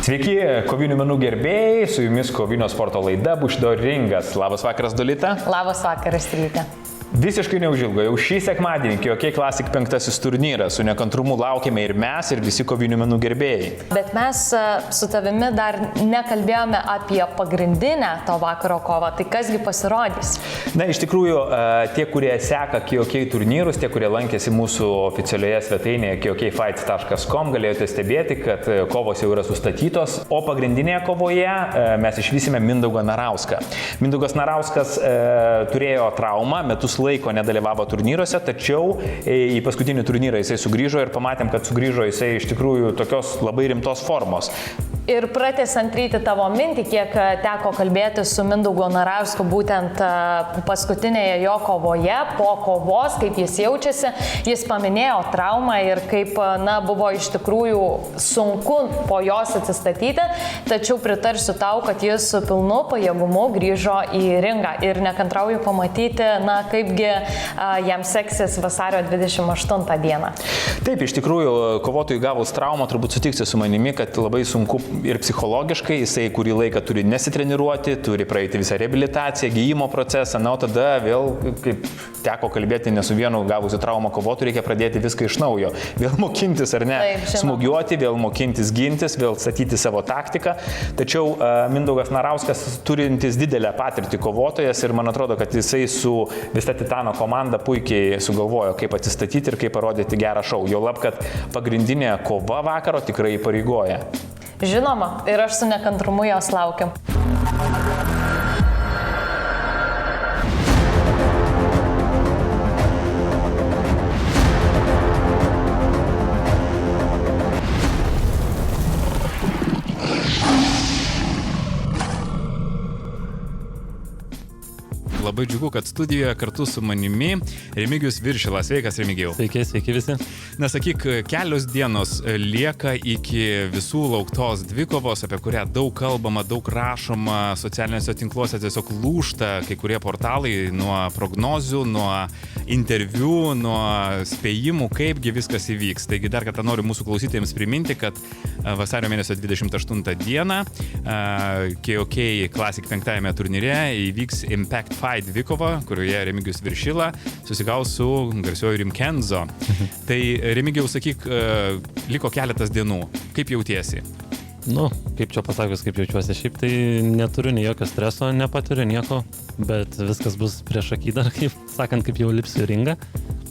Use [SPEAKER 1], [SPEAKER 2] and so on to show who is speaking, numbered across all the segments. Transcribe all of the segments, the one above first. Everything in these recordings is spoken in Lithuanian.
[SPEAKER 1] Sveiki, kovinių menų gerbėjai, su jumis kovinio sporto laida Bushido ringas. Labas vakaras, Dolita.
[SPEAKER 2] Labas vakaras, Ryte.
[SPEAKER 1] Visiškai neužilgo, jau šį sekmadienį KOK Classic 5 turnyras, su nekantrumu laukiame ir mes, ir visi kovinių menų gerbėjai.
[SPEAKER 2] Bet mes su tavimi dar nekalbėjome apie pagrindinę to vakaro kovą, tai kasgi pasirodys?
[SPEAKER 1] Na, iš tikrųjų, tie, kurie seka KOK turnyrus, tie, kurie lankėsi mūsų oficialioje svetainėje kokfights.com, galėjote stebėti, kad kovos jau yra sustatytos, o pagrindinėje kovoje mes išvysime Mindaugą Narauską. Mindaugas Narauskas turėjo traumą, metus laiko nedalyvavo turnyruose, tačiau į paskutinį turnyrą jisai sugrįžo ir pamatėm, kad sugrįžo jisai iš tikrųjų tokios labai rimtos formos.
[SPEAKER 2] Ir pratęsiant Ryti tavo mintį, kiek teko kalbėti su Mindaugu Narausku būtent paskutinėje jo kovoje, po kovos, kaip jis jaučiasi, jis paminėjo traumą ir kaip buvo iš tikrųjų sunku po jos atsistatyti, tačiau pritarsiu tau, kad jis su pilnu pajėgumu grįžo į ringą ir nekantrauju pamatyti, kaipgi jam seksis vasario 28 dieną.
[SPEAKER 1] Taip, iš tikrųjų, kovotojui gavus traumą, turbūt sutiksi su manimi, kad labai sunku ir psichologiškai, jisai kurį laiką turi nesitreniruoti, turi praeiti visą reabilitaciją, gyjimo procesą, o tada vėl, kaip teko kalbėti ne su vienu gavusiu traumą kovotojų, reikia pradėti viską iš naujo. Vėl mokintis ar ne, smūgiuoti, vėl mokintis gintis, vėl statyti savo taktiką. Tačiau Mindaugas Narauskas turintis didelę patirtį kovotojas ir man atrodo, kad jisai su visa Titano komanda puikiai sugalvojo, kaip atsistatyti ir kaip parodyti gerą šou. Jo lab, kad pagrindinė kova vakaro tikrai įpareigoja.
[SPEAKER 2] Žinoma, ir aš su nekantrumu jos laukiu.
[SPEAKER 3] Labai džiugu, kad studijoje kartu su manimi Remigijus Viršilas. Sveikas, Remigijau.
[SPEAKER 4] Sveiki visi.
[SPEAKER 3] Nesakyk, kelios dienos lieka iki visų lauktos dvikovos, apie kurią daug kalbama, daug rašoma, socialiniuose tinkluose tiesiog lūžta kai kurie portalai nuo prognozių, nuo interviu, nuo spėjimų, kaipgi viskas įvyks. Taigi dar kartą noriu mūsų klausytėjams priminti, kad vasario mėnesio 28 dieną KOK Classic 5 turnyre įvyks Impact Fight dvikova, kurioje Remigijus Viršila susigaus su garsiuoju Rimkenzo. Tai Remigijau, sakyk, liko keletas dienų. Kaip jautiesi?
[SPEAKER 4] Kaip čia pasakius, kaip jaučiuosi. Šiaip tai neturiu nei jokio streso, nepatiriu nieko, bet viskas bus prieš akį dar, kaip sakant, kaip jau lipsiu į ringą.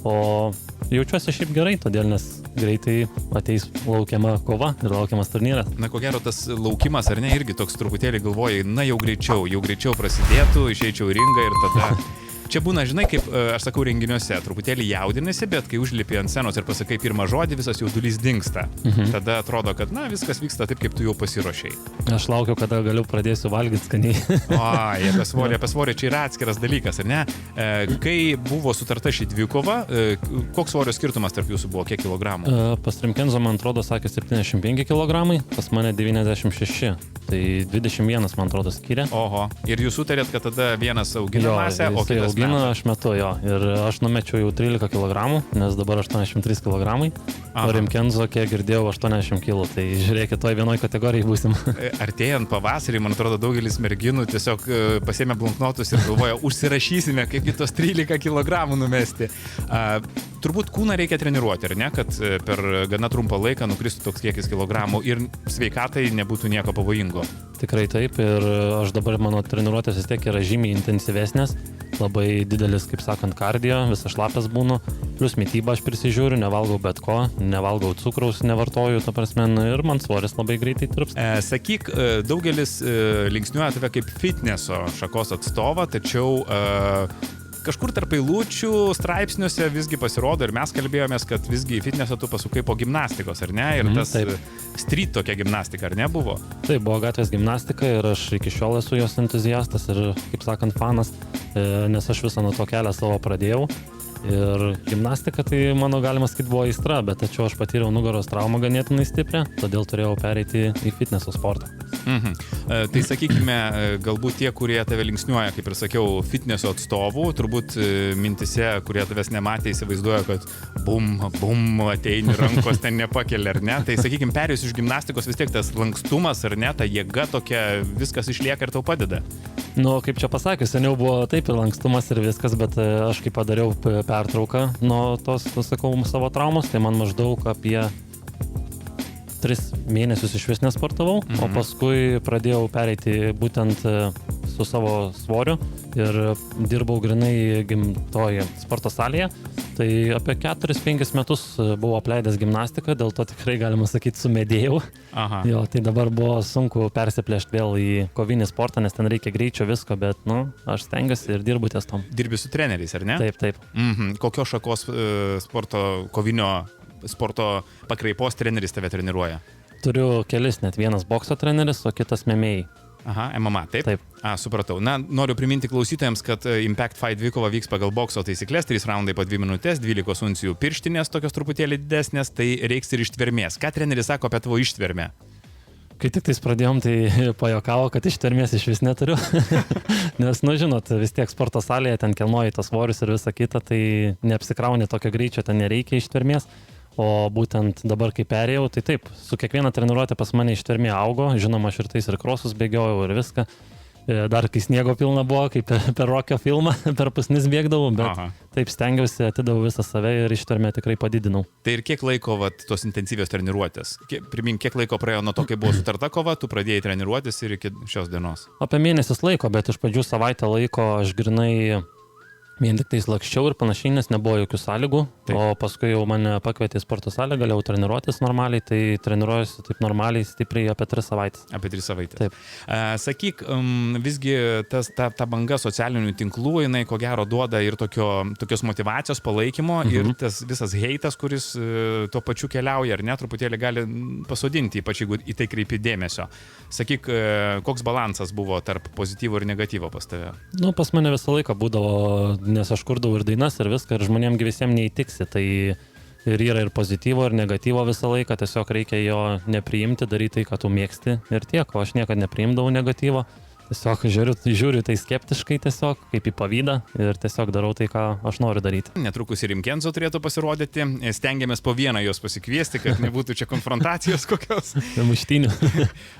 [SPEAKER 4] O jaučiuosi šiaip gerai, todėl nes greitai ateis laukiama kova ir laukiamas turnyras.
[SPEAKER 3] Na, ko gero, tas laukimas, ar ne, irgi toks truputėlį galvojai, jau greičiau prasidėtų, išeičiau į ringą ir tada... Čia būna, žinai, kaip aš sakau renginiuose, truputėlį jaudinasi, bet kai užlipi ant scenos ir pasakai pirmą žodį, visas jaudulys dingsta. Tada atrodo, kad, viskas vyksta taip, kaip tu jau pasiruošei.
[SPEAKER 4] Aš laukiu, kada galiu pradėsiu valgyti skaniai.
[SPEAKER 3] Apie svorį čia yra atskiras dalykas, ar ne? Kai buvo sutarta ši dvikova, koks svorio skirtumas tarp jūsų buvo, kiek kilogramų?
[SPEAKER 4] Pas Rimkenzo, man atrodo, sakė 75 kilogramai, pas mane 96. Tai 21, man atrodo, skiria.
[SPEAKER 3] Oho. Ir jūs sutarėt, kad tada vienas augina masę, o kitas
[SPEAKER 4] augina, aš metu jo. Ir aš numečiau jau 13 kg, nes dabar 83 kg. O Rimkenzo, kiek girdėjau, 80 kg. Tai žiūrėkit, toj vienoj kategorijai būsim.
[SPEAKER 3] Artėjant pavasarį, man atrodo, daugelis merginų tiesiog pasiėmė bloknotus ir galvoja, užsirašysime, kaip kitos 13 kg numesti. Turbūt kūną reikia treniruoti, ar ne, kad per gana trumpą laiką nukristų toks kiekis kilogramų ir sveikatai nebūtų nieko pavojingo.
[SPEAKER 4] Tikrai taip, ir aš dabar, mano treniruotės vis tiek yra žymiai intensyvesnės, labai didelis, kaip sakant, kardio, visas šlapias būnu, plus mitybą aš prisižiūriu, nevalgau bet ko, nevalgau cukraus, nevartoju, ta prasme, ir man svoris labai greitai tirps.
[SPEAKER 3] Sakyk, daugelis linksniuoja tave kaip fitneso šakos atstovą, tačiau kažkur tarp eilučių straipsniuose visgi pasirodo ir mes kalbėjomės, kad visgi į fitnesą tu pasukai po gimnastikos, ar ne? Ir tas street tokia gimnastika, ar ne buvo?
[SPEAKER 4] Tai buvo gatvės gimnastika ir aš iki šiol esu jos entuziastas ir, kaip sakant, fanas, nes aš visą nuo to kelią savo pradėjau. Ir gimnastika tai, mano galima sakyti, buvo aistra, bet tačiau aš patyriau nugaros traumą ganėtinai stiprią, todėl turėjau pereiti į fitneso sportą.
[SPEAKER 3] Tai sakykime, galbūt tie, kurie tave linksniuoja, kaip ir sakiau, fitneso atstovų, turbūt mintise, kurie tavęs nematė, įsivaizduoja, kad bum, ateini, rankos ten nepakelia, ar ne? Tai sakykime, perėjus iš gimnastikos vis tiek tas lankstumas, ar ne, ta jėga tokia, viskas išlieka ir tau padeda.
[SPEAKER 4] Nu, kaip čia pasakius, seniau buvo taip ir lankstumas ir viskas, bet aš kai padariau pertrauką nuo tos, sakau, savo traumos, tai man maždaug apie 3 mėnesius iš vis nesportavau, o paskui pradėjau pereiti būtent su savo svoriu ir dirbau grinai gimtoje sporto salėje. Tai apie 4-5 metus buvau apleidęs gimnastiką, dėl to tikrai galima sakyti sumedėjau.
[SPEAKER 3] Aha.
[SPEAKER 4] Jo, tai dabar buvo sunku persiplėšti vėl į kovinį sportą, nes ten reikia greičio visko, bet, aš stengiuosi ir dirbu ties tom.
[SPEAKER 3] Dirbi su treneriais, ar ne?
[SPEAKER 4] Taip.
[SPEAKER 3] Kokios šakos kovinio sporto pakraipos treneris tave treniruoja?
[SPEAKER 4] Turiu kelis, net vienas bokso treneris, o kitas MMA.
[SPEAKER 3] Aha, MMA, taip?
[SPEAKER 4] Taip.
[SPEAKER 3] Supratau. Na, noriu priminti klausytojams, kad Impact Fight dvikova vyks pagal bokso taisyklės, 3 raundai po 2 minutės, 12 uncijų pirštinės, tokios truputėlį didesnės, tai reiks ir ištvermės. Ką treneris sako apie tavo ištvermę?
[SPEAKER 4] Kai tik tais pradėjom, tai pajokavo, kad ištvermės iš vis neturiu. Nes, žinot, vis tiek sporto salėje ten kelnoji tas svorius ir visa kita, tai neapsikrauni tokio greičio, ten nereikia ištvermės. O būtent dabar, kai perėjau, tai taip, su kiekviena treniruotė pas mane ištvermė augo, žinoma, aš ir tais ir krosus bėgiojau ir viską. Dar kai sniego pilna buvo, kaip per Rokio filmą, per pusnis bėgdavau, bet taip stengiausi, atidaviau visą save ir ištvermę tikrai padidinau.
[SPEAKER 3] Tai ir kiek laiko tos intensyvios treniruotės? Primink, kiek laiko praėjo nuo to, kai buvo sutarta kova, tu pradėjai treniruotis ir iki šios dienos?
[SPEAKER 4] Apie mėnesis laiko, bet iš pradžių savaitę laiko aš grinai vien tik tais lakščiau ir panašiai, nes nebuvo jokių sąlygų. Taip. O paskui jau mane pakvietė į sporto salę, galėjau treniruotis normaliai, tai treniruojuosi taip normaliai, stipriai apie 3 savaitės.
[SPEAKER 3] Apie 3 savaitės.
[SPEAKER 4] Taip.
[SPEAKER 3] Sakyk, visgi ta banga socialinių tinklų, jinai ko gero duoda ir tokios motyvacijos, palaikymo ir tas visas heitas, kuris tuo pačiu keliauja, ar ne, truputėlį gali pasodinti, ypač jeigu į tai kreipi dėmesio. Sakyk, koks balansas buvo tarp pozityvo ir negatyvo pas tave?
[SPEAKER 4] Pas mane visą laiką būdavo, nes aš kurdavau ir dainas ir viską, ir žmonėmgi visiems neįtiksi, tai ir yra ir pozityvo, ir negatyvo visą laiką, tiesiog reikia jo nepriimti, daryti tai, ką tu mėgsti ir tiek, o aš niekada nepriimdavau negatyvo. Tiesiog žiūriu tai skeptiškai tiesiog, kaip į pavydą ir tiesiog darau tai, ką aš noriu daryti.
[SPEAKER 3] Netrukus ir Imkenzo turėtų pasirodyti. Stengiamės po vieną jos pasikviesti, kad nebūtų čia konfrontacijos kokios.
[SPEAKER 4] Muštynių.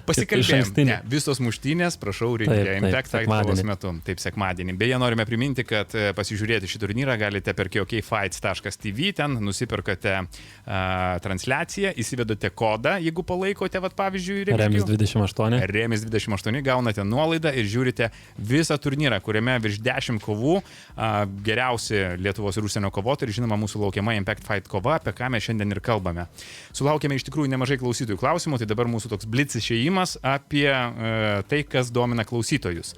[SPEAKER 3] Pasikalbėjom. Ne, visos muštynės, prašau, reikia Impact Fight kovos metu. Taip, sekmadienį. Beje, norime priminti, kad pasižiūrėti šį turnyrą galite per kokfights.tv, ten nusipirkate transliaciją, įsivedate kodą, jeigu palaikote, pavyzdžiui,
[SPEAKER 4] Remis28.
[SPEAKER 3] Remis28, gaunate nuolaidą ir žiūrite visą turnyrą, kuriame virš 10 kovų, geriausi Lietuvos ir užsienio kovotojai ir žinoma mūsų laukiama Impact Fight kova, apie ką mes šiandien ir kalbame. Sulaukėme iš tikrųjų nemažai klausytojų klausimų, tai dabar mūsų toks blitz išėjimas apie tai, kas domina klausytojus.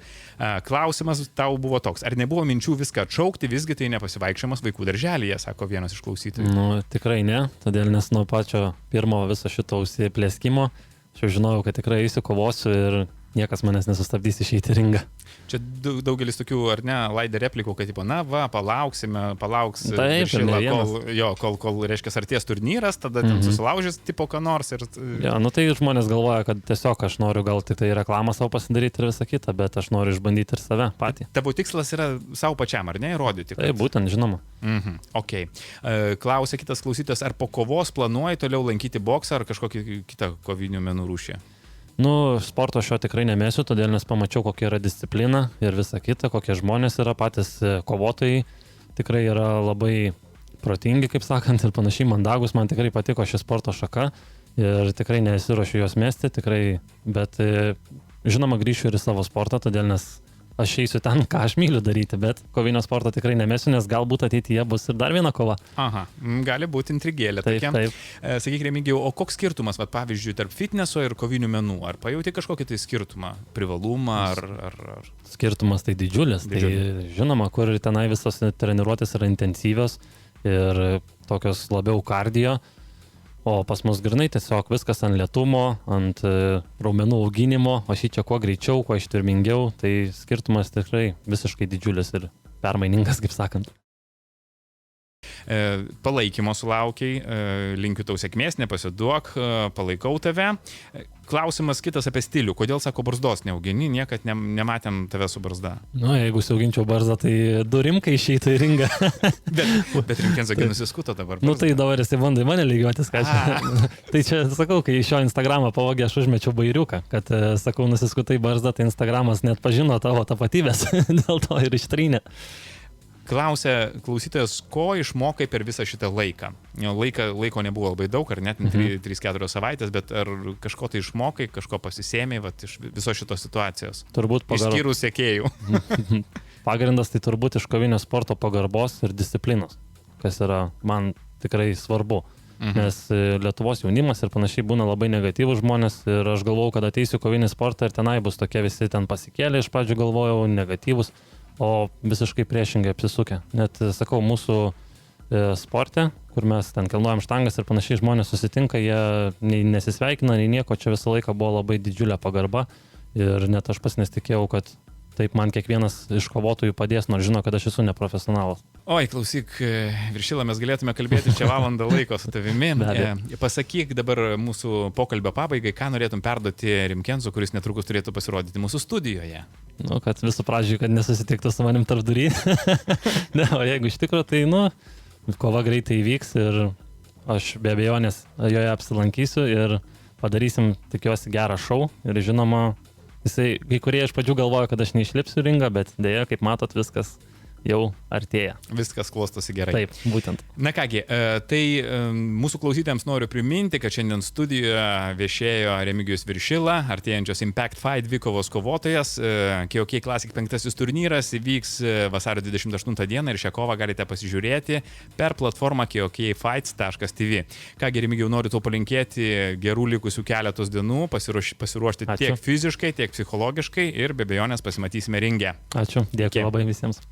[SPEAKER 3] Klausimas tau buvo toks, ar nebuvo minčių viską atšaukti, visgi tai nepasivaikščiojimas vaikų darželyje, sako vienas iš klausytojų.
[SPEAKER 4] Tikrai ne, todėl nes nuo pačio pirmo viso šito užsiplėskimo aš jau žinojau, kad tikrai eisiu, kovosiu ir niekas manęs nesustabdys išeiti į ringą.
[SPEAKER 3] Čia daugelis tokių, ar ne, laidė replikų, kad palauks
[SPEAKER 4] viršila,
[SPEAKER 3] kol reiškia arties turnyras, tada ten susilaužys tipo ką nors. Ir...
[SPEAKER 4] Ja, tai žmonės galvoja, kad tiesiog aš noriu gal tik tai reklamą savo pasidaryti ir visą kitą, bet aš noriu išbandyti ir save patį.
[SPEAKER 3] Tavo tikslas yra savo pačiam, ar ne, įrodyti? Kad...
[SPEAKER 4] Tai būtent, žinoma.
[SPEAKER 3] Ok. Klausia kitas klausytojas, ar po kovos planuoji toliau lankyti boksą ar kažkokį kitą kovinių menų rūšį?
[SPEAKER 4] Sporto aš jo tikrai nemėsiu, todėl nes pamačiau, kokia yra disciplina ir visa kita, kokie žmonės yra, patys kovotojai tikrai yra labai protingi, kaip sakant, ir panašiai mandagus, man tikrai patiko ši sporto šaka ir tikrai nesiruošiu jos mesti, tikrai, bet žinoma grįšiu ir į savo sportą, todėl nes aš eisiu ten, ką aš myliu daryti, bet kovinio sporto tikrai nemesiu, nes galbūt ateityje bus ir dar viena kova.
[SPEAKER 3] Aha, gali būti intrigėlė.
[SPEAKER 4] Taip.
[SPEAKER 3] Sakyk, Remigijau, o koks skirtumas, pavyzdžiui, tarp fitneso ir kovinių menų? Ar pajauti kažkokį tai skirtumą, privalumą ar...
[SPEAKER 4] Skirtumas tai didžiulis. Tai žinoma, kur tenai visos treniruotės yra intensyvios ir tokios labiau kardio. O pas mus grinai tiesiog viskas ant lėtumo, ant raumenų auginimo, o šį čia kuo greičiau, kuo ištvermingiau, tai skirtumas tikrai visiškai didžiulis ir permainingas, kaip sakant.
[SPEAKER 3] Palaikymo sulaukiai, linkiu tau sėkmės, nepasiduok, palaikau tave. Klausimas kitas apie stilių. Kodėl, sako, barzdos neaugini, niekad nematėm tave su barzda.
[SPEAKER 4] Nu, jeigu siauginčiau barzdą, tai du rimkai išeitų į ringą.
[SPEAKER 3] Bet Rimkenzagi nusiskuto dabar.
[SPEAKER 4] Nu, tai dabar jisai bando į mane lygiotis, ką čia. Tai čia, sakau, kai iš jo Instagramą pavogė, aš užmečiau bairiuką, kad, sakau, nusiskutai barzdą, tai Instagramas net pažino tavo tapatybės, dėl to ir ištrynė.
[SPEAKER 3] Klausia klausytojas, ko išmokai per visą šitą laiką? Laiko nebuvo labai daug, ar net 3-4 savaitės, bet ar kažko tai išmokai, kažko pasisėmei iš viso šitos situacijos?
[SPEAKER 4] Turbūt
[SPEAKER 3] Išskyrus sekėjų.
[SPEAKER 4] Pagrindas tai turbūt iš kovinio sporto pagarbos ir disciplinos, kas yra man tikrai svarbu. Nes Lietuvos jaunimas ir panašiai būna labai negatyvūs žmonės ir aš galvojau, kad ateisiu kovinį sportą ir tenai bus tokie visi ten pasikėlę, iš pradžių galvojau negatyvūs, o visiškai priešingai apsisukę. Net, sakau, mūsų sporte, kur mes ten kilnojam štangas ir panašiai žmonės susitinka, jie nei nesisveikina, nei nieko, čia visą laiką buvo labai didžiulė pagarba ir net aš pats nesitikėjau, kad taip man kiekvienas iš kovotojų padės, nors žino, kad aš esu neprofesionalas.
[SPEAKER 3] Oi, klausyk, Viršila, mes galėtume kalbėti čia valandą laiko su tavimi. Pasakyk dabar mūsų pokalbio pabaigai, ką norėtum perduoti Rimkenzo, kuris netrukus turėtų pasirodyti mūsų studijoje.
[SPEAKER 4] Nu, kad visų pradžių, kad nesusitiktų su manim tarpdury. Ne, o jeigu iš tikrųjų, tai, kova greitai įvyks ir aš be abejonės joje apsilankysiu ir padarysim, tikiuosi, gerą šou ir žinoma, kai kurie iš pradžių galvoja, kad aš neišlipsiu ringą, bet dėja, kaip matot, viskas jau artėja.
[SPEAKER 3] Viskas klostosi gerai.
[SPEAKER 4] Taip, būtent.
[SPEAKER 3] Na kągi, tai mūsų klausytėjams noriu priminti, kad šiandien studijoje viešėjo Remigijus Viršila, artėjančios Impact Fight dvikovos kovotojas. KOK Classic 5 turnyras įvyks vasario 28 dieną ir šią kovą galite pasižiūrėti per platformą kokfights.tv. Kągi, Remigijau, noriu tau palinkėti gerų likusių keletos dienų, pasiruošti
[SPEAKER 4] Ačiū.
[SPEAKER 3] Tiek fiziškai, tiek psichologiškai ir be abejonės pasimatysime ringe.
[SPEAKER 4] Ačiū, dėkui labai visiems.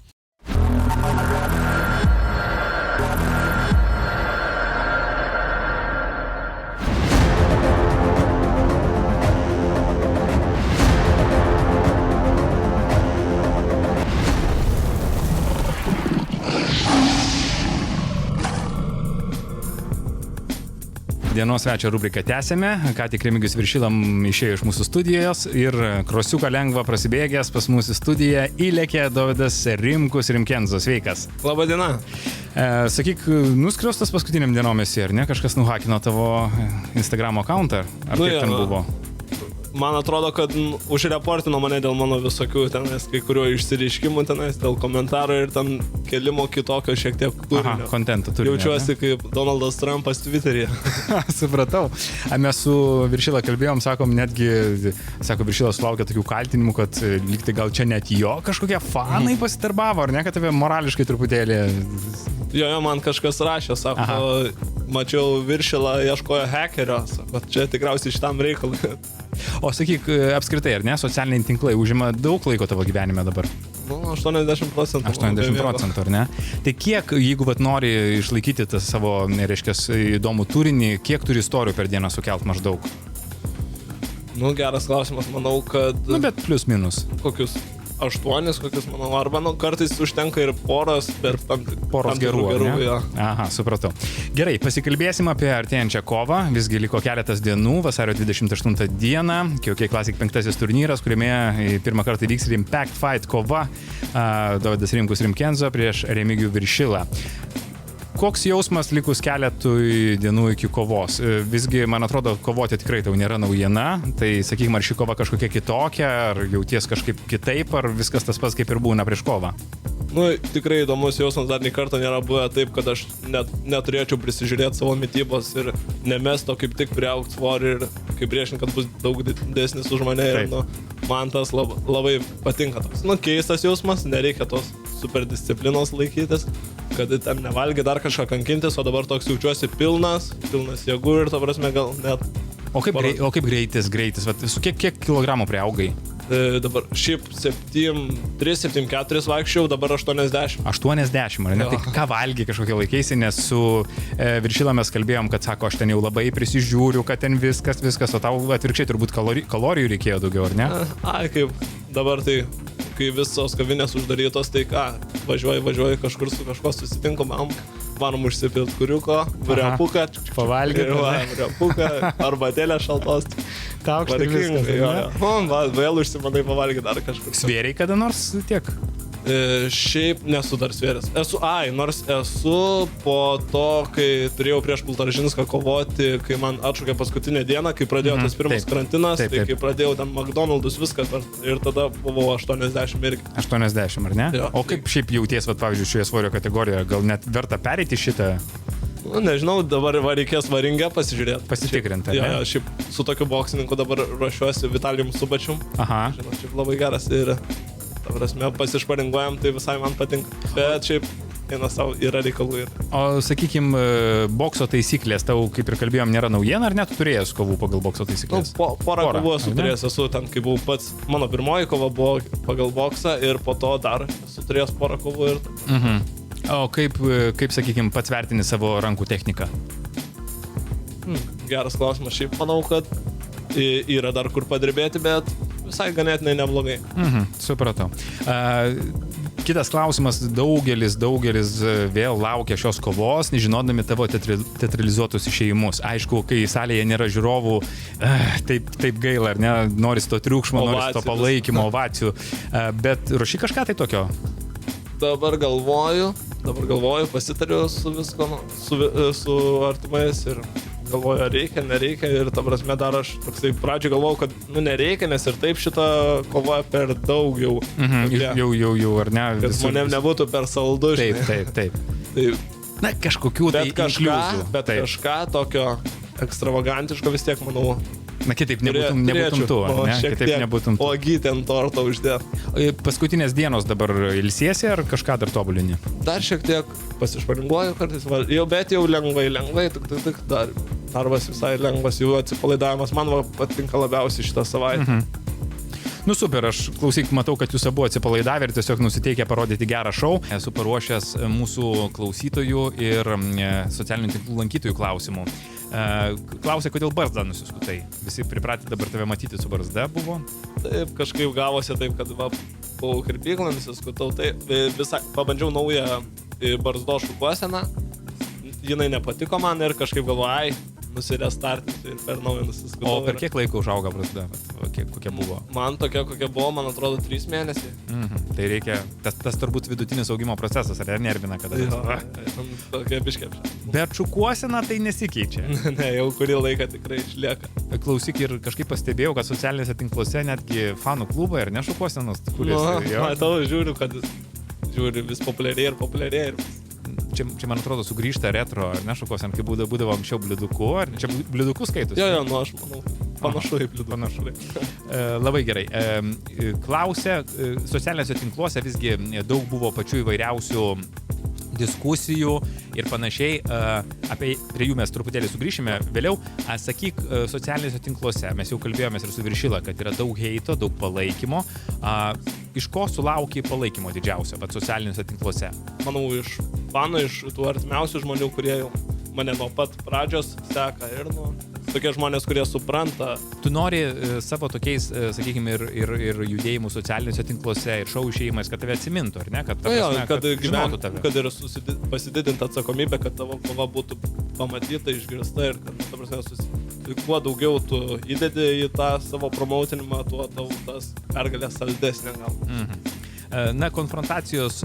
[SPEAKER 3] Dienos svečio rubriką tęsėme, ką tik Remigijus Viršilam išėjo iš mūsų studijos ir krosiuką lengva prasibėgęs pas mūsų studiją įlėkė Dovydas Rimkus Rimkenzo. Sveikas.
[SPEAKER 5] Labą dieną.
[SPEAKER 3] Sakyk, nuskriaustas paskutiniam dienomis, ar ne? Kažkas nuhakino tavo Instagram accountą? Ar kaip ten buvo?
[SPEAKER 5] Man atrodo, kad užreportino mane dėl mano visokių tenais, kai kuriuo išsireiškimų tenais, dėl komentarų ir ten kelimo kitokio šiek tiek turinio.
[SPEAKER 3] Aha, kontento turinio.
[SPEAKER 5] Jaučiuosi kaip Donaldas Trumpas Twitteryje.
[SPEAKER 3] Supratau. Mes su Viršila kalbėjom, sakom, netgi, Viršila sulaukė tokių kaltinimų, kad lygtai gal čia net jo kažkokie fanai pasitarbavo, ar ne, kad tave morališkai truputėlį...
[SPEAKER 5] Jo, man kažkas rašė, sako, mačiau Viršilą ieškojo hackerio, sako, čia tikriausiai šitam reikalui.
[SPEAKER 3] O sakyk, apskritai, ar ne, socialiniai tinklai užima daug laiko tavo gyvenime dabar?
[SPEAKER 5] Nu, 80%.
[SPEAKER 3] 80%, ar ne? Tai kiek, jeigu nori išlaikyti tą savo, reiškia, įdomų turinį, kiek turi istorijų per dieną sukelt maždaug?
[SPEAKER 5] Nu, geras klausimas, manau, kad...
[SPEAKER 3] Nu, bet plius minus.
[SPEAKER 5] Kokius 8, kokius, manau, arba, kartais užtenka ir poros, per tam
[SPEAKER 3] gerų,
[SPEAKER 5] jo.
[SPEAKER 3] Aha, supratau. Gerai, pasikalbėsim apie artėjančią kovą. Visgi liko keletas dienų, vasario 28 dieną, KOK Classic 5 turnyras, kuriame pirmą kartą vyks ir Impact Fight kova Dovydas Rimkus Rimkenzo prieš Remigijų Viršilą. Koks jausmas likus keletui dienų iki kovos? Visgi, man atrodo, kovoti tikrai tau nėra naujiena. Tai, sakykime, ar ši kova kažkokia kitokia, ar jauties kažkaip kitaip, ar viskas tas pats kaip ir būna prieš kovą?
[SPEAKER 5] Nu, tikrai įdomus jausmas, dar nei kartą nėra buvę taip, kad aš neturėčiau prisižiūrėti savo mitybos ir nemesto kaip tik priaugti svorį ir kaip priešint, kad bus daug didesnis už mane. Ir, man tas labai patinka toks. Keistas jausmas, nereikia tos super disciplinos laikytis, kad ten nevalgi dar kažką kankintis, o dabar toks jaučiuosi pilnas jėgų ir to prasme gal net...
[SPEAKER 3] O kaip greitis? Su kiek kilogramų priaugai?
[SPEAKER 5] Dabar šiaip 7,3-7,4 vaikščiau, dabar 80.
[SPEAKER 3] 80, ar ne? Tai ką valgy kažkokie laikeisi, nes su Viršila mes kalbėjom, kad sako, aš ten jau labai prisižiūriu, kad ten viskas, o tau atvirkščiai turbūt kalorijų reikėjo daugiau, ar ne?
[SPEAKER 5] Kaip dabar tai, kai visos kavinės uždarytos, tai ką, važiuoju kažkur su kažko susitinku, varom užsipilt kuriuko, vriapuką,
[SPEAKER 3] Pavalgyti,
[SPEAKER 5] vriapuką, arbatėlę šaltos.
[SPEAKER 3] Taukšt ir viskas,
[SPEAKER 5] ne? Vėl užsimanai pavalgyti dar kažkur.
[SPEAKER 3] Svėriai kada nors tiek?
[SPEAKER 5] Šiaip nesu dar svėręs. Nors esu po to, kai turėjau prieš Pultaržinską kovoti, kai man atšaukė paskutinę dieną, kai pradėjo tas pirmas karantinas, tai kai pradėjau ten McDonald's viską ir tada buvau 80 irgi.
[SPEAKER 3] 80, ar ne?
[SPEAKER 5] Jo.
[SPEAKER 3] O kaip šiaip jauties, pavyzdžiui, šioje svorio kategorijoje, gal net verta pereiti šitą?
[SPEAKER 5] Nu, nežinau, dabar reikės varingę pasižiūrėti.
[SPEAKER 3] Pasitikrinti.
[SPEAKER 5] Jo, šiaip su tokiu boksininku dabar ruošiuosi Vitalijum Subačium.
[SPEAKER 3] Aha.
[SPEAKER 5] Žinau, šiaip labai geras ir, ta prasme, pasišparinguojam, tai visai man patinka. Bet šiaip vienas savo yra reikalų ir.
[SPEAKER 3] O, sakykime, bokso taisyklės, tau, kaip ir kalbėjom, nėra naujiena, ar net tu turėjęs kovų pagal bokso taisyklės?
[SPEAKER 5] Porą kovų esu turėjęs, ten, kai buvau pats, mano pirmoji kova buvo pagal boksą ir po to dar esu turėjęs porą kovų ir...
[SPEAKER 3] O kaip sakykime, pats vertini savo rankų techniką?
[SPEAKER 5] Geras klausimas, šiaip manau, kad yra dar kur padirbėti, bet visai ganėtinai neblogai.
[SPEAKER 3] Supratau. Kitas klausimas, daugelis vėl laukia šios kovos, nežinodami tavo teatralizuotus išėjimus. Aišku, kai salėje nėra žiūrovų, taip gaila, ar ne, norisi to triukšmo, norisi to palaikymo, ovacijų, bet ruoši kažką tai tokio?
[SPEAKER 5] Dabar galvoju, pasitariu su visko, su artimais ir galvoju, ar reikia, nereikia ir ta prasme dar aš toksai pradžioj galvojau, kad nereikia, nes ir taip šitą kovą per daug jau.
[SPEAKER 3] Jau, ar ne?
[SPEAKER 5] Kad žmonėm nebūtų per saldu.
[SPEAKER 3] Taip. Na, kažkokių tai inkliuzų.
[SPEAKER 5] Bet kažką tokio ekstravagantiško vis tiek, manau.
[SPEAKER 3] Na, kitaip nebūtum tu, ar ne? Kitaip nebūtum tu.
[SPEAKER 5] Ogytę ant torto uždėti.
[SPEAKER 3] Paskutinės dienos dabar ilsiesi ar kažką dar tobulini?
[SPEAKER 5] Dar šiek tiek pasišparinguoju kartais, bet jau lengvai, tik dar darbas visai lengvas, jau atsipalaidavimas man patinka labiausiai šitą savaitę.
[SPEAKER 3] Nu super, aš klausyk, matau, kad jūs abu atsipalaidavę ir tiesiog nusiteikę parodyti gerą šou. Esu paruošęs mūsų klausytojų ir socialinių tinklų lankytojų klausimų. Klausė, kodėl barzdą nusiskutai. Visi pripratę dabar tave matyti su barzda buvo?
[SPEAKER 5] Taip, kažkaip gavosi taip, kad buvau kirpyklą, nusiskutau. Taip, visai pabandžiau naują barzdo šukuoseną. Jinai nepatiko man ir kažkaip galvoju, nusirestartinti ir per naują nusiskutau.
[SPEAKER 3] O per kiek laiko užauga barzda? Kokia buvo?
[SPEAKER 5] Man tokia, kokia buvo, man atrodo, 3 mėnesiai.
[SPEAKER 3] Tai reikia, tas turbūt vidutinis augimo procesas, ar nervina kada?
[SPEAKER 5] Tokia biškė.
[SPEAKER 3] Bet šukuosena tai nesikeičia.
[SPEAKER 5] Ne, jau kurį laiką tikrai išlieka.
[SPEAKER 3] Klausyk, ir kažkaip pastebėjau, kad socialinėse tinkluose netgi fanų klubai ar ne šukuosenos,
[SPEAKER 5] matau, žiūriu, kad vis populiarėja ir
[SPEAKER 3] Čia, man atrodo, sugrįžta retro, ar ne, šukuosen, kai būdavo anksčiau bliuduku, ar čia bliudukus skaitus?
[SPEAKER 5] Jo, aš manau, panašu į bliudukus.
[SPEAKER 3] Panašu. Labai gerai. Klausė, socialiniuose tinkluose visgi daug buvo pačių įvairiausių diskusijų ir panašiai, prie jų mes truputėlį sugrįšime vėliau. Sakyk, socialiniuose tinkluose, mes jau kalbėjomės ir su Viršila, kad yra daug heito, daug palaikymo. Iš ko sulauki palaikymo didžiausio, bet socialiniuose tinkluose?
[SPEAKER 5] Manau, iš fanų, iš tų artimiausių žmonių, kurie jau mane nuo pat pradžios seka ir tokie žmonės, kurie supranta.
[SPEAKER 3] Tu nori savo tokiais, sakykime, ir judėjimų socialiniuose tinkluose ir šou išėjimais, kad tave atsimintų, ar ne? Kad žinotų tave.
[SPEAKER 5] Kad ir pasididinti atsakomybę, kad tavo kova būtų pamatyta, išgirsta ir kad, ta prasme, kuo daugiau tu įdedi į tą savo promautinimą, tuo tau tas pergalė saldesnė gal.
[SPEAKER 3] Na, konfrontacijos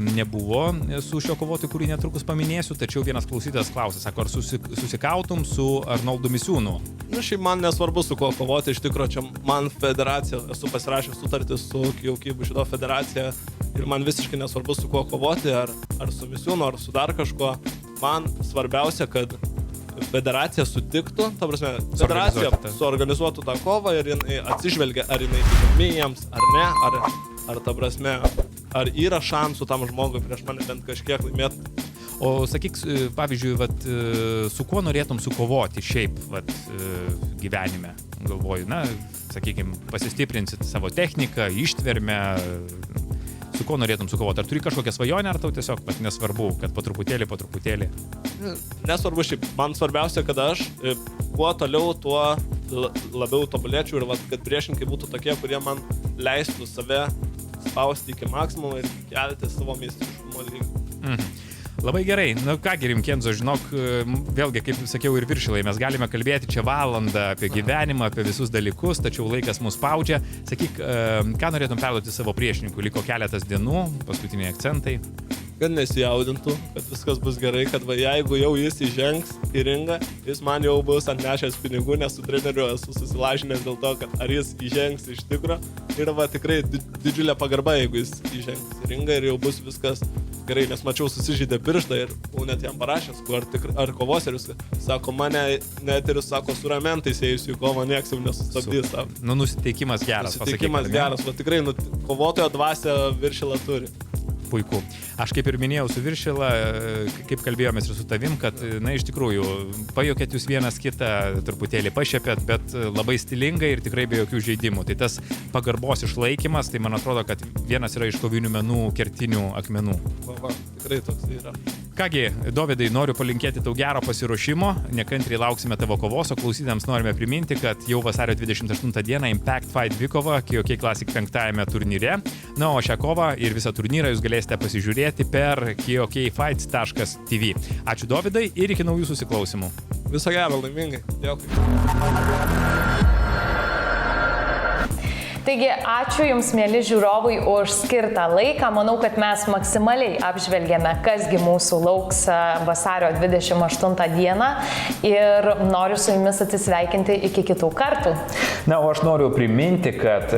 [SPEAKER 3] nebuvo su šio kovotoju, kurį netrukus paminėsiu, tačiau vienas klausytojas klausė, sako, ar susikautum su Arnoldu Misiūnu?
[SPEAKER 5] Šiaip man nesvarbu su kuo kovoti, iš tikrųjų, čia man federacija, esu pasirašęs sutartį su Kyokybu šito federacija ir man visiškai nesvarbu su kuo kovoti, ar su Misiūnu, ar su dar kažkuo. Man svarbiausia, kad federacija sutiktų, ta prasme, federacija suorganizuotų tą kovą ir jinai atsižvelgia, ar jinai įdomi jiems, ar ne, ar ta prasme, ar yra šansų tam žmogui prieš mane bent kažkiek laimėti.
[SPEAKER 3] O sakyk, pavyzdžiui, su kuo norėtum sukovoti šiaip gyvenime, galvoju, na, sakykime, pasistiprinsit savo techniką, ištvermę, su kuo norėtum sukovoti? Ar turi kažkokią svajonę, ar tau tiesiog nesvarbu, kad po truputėlį?
[SPEAKER 5] Nesvarbu šiaip, man svarbiausia, kad aš kuo toliau, tuo labiau tobulėčiau ir kad priešininkai būtų tokie, kurie man leistų save spausti iki maksimumo ir kelti savo meistriškumo lygį.
[SPEAKER 3] Labai gerai. Na kągi, Rimkenzo, žinok, vėlgi, kaip sakiau ir Viršilai, mes galime kalbėti čia valandą apie gyvenimą, apie visus dalykus, tačiau laikas mus spaudžia. Sakyk, ką norėtum perduoti savo priešininkui? Liko keletas dienų, paskutiniai akcentai.
[SPEAKER 5] Kad nesijaudintų, kad viskas bus gerai, kad jeigu jau jis įžengs į ringą, jis man jau bus atnešęs pinigų, nes su treneriu esu susilažinęs dėl to, kad ar jis įžengs iš tikro. Ir tikrai didžiulė pagarba, jeigu jis įžengs į ringą ir jau bus viskas gerai, nes mačiau susižydė pirštą ir net jam parašęs, ar kovos ir viską. Sako, mane net ir sako, su ramentais ėjusiu į kovą, nieks jau nesustabdys.
[SPEAKER 3] Nusiteikimas geras.
[SPEAKER 5] Nusiteikimas geras, tikrai kovotojo dvasią Viršila turi.
[SPEAKER 3] Puiku. Aš kaip ir minėjau su Viršila, kaip kalbėjomės ir su tavim, kad, na, iš tikrųjų, pajokėt jūs vienas kitą, truputėlį pašėpėt, bet labai stilingai ir tikrai be jokių žaidimų. Tai tas pagarbos išlaikymas, tai man atrodo, kad vienas yra iš kovinių menų kertinių akmenų.
[SPEAKER 5] Tikrai toks yra.
[SPEAKER 3] Kągi, Dovydai, noriu palinkėti tau gero pasiruošimo, nekantriai lauksime tavo kovos, o klausytams norime priminti, kad jau vasario 28 dieną Impact Fight dvikova KOK Classic 5 turnyre. Na, o šią kovą ir visą turnyrą jūs galėsite pasižiūrėti per kokfights.tv. Ačiū Dovydai ir iki naujų susiklausimų.
[SPEAKER 5] Viso gero, laimingai. Dėkui.
[SPEAKER 2] Taigi, ačiū Jums, mėly žiūrovai, už skirtą laiką. Manau, kad mes maksimaliai apžvelgėme, kasgi mūsų lauks vasario 28 dieną ir noriu su Jumis atsisveikinti iki kitų kartų.
[SPEAKER 1] Na, o aš noriu priminti, kad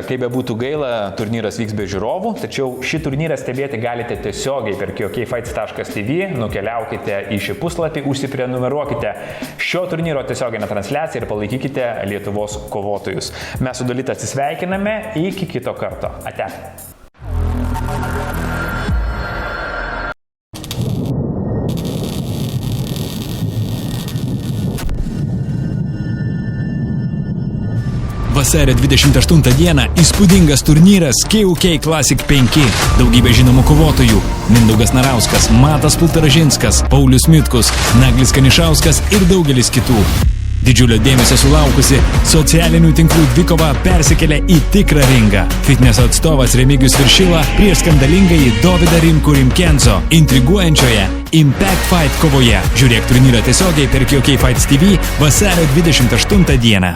[SPEAKER 1] kaip bebūtų gaila, turnyras vyks be žiūrovų, tačiau šį turnyrą stebėti galite tiesiogiai per kokfights.tv, nukeliaukite į šį puslapį, užsiprenumeruokite šio turnyro tiesioginę transliaciją ir palaikykite Lietuvos kovotojus. Mes su Dalita atsisveikiname, iki kito karto. Ate.
[SPEAKER 6] Vasario 28 dieną įspūdingas turnyras KOK Classic 5. Daugybė žinomų kovotojų – Mindaugas Narauskas, Matas Pultaražinskas, Paulius Mitkus, Naglis Kanišauskas ir daugelis kitų. Didžiulio dėmesio sulaukusi socialinių tinklų dvikova persikelia į tikrą ringą. Fitneso atstovas Remigijus Viršila prieš skandalingąjį Dovydą Rimkų Rimkenzo intriguojančioje Impact Fight kovoje. Žiūrėk turnyrą tiesiogiai per KOK Fights TV vasario 28 dieną.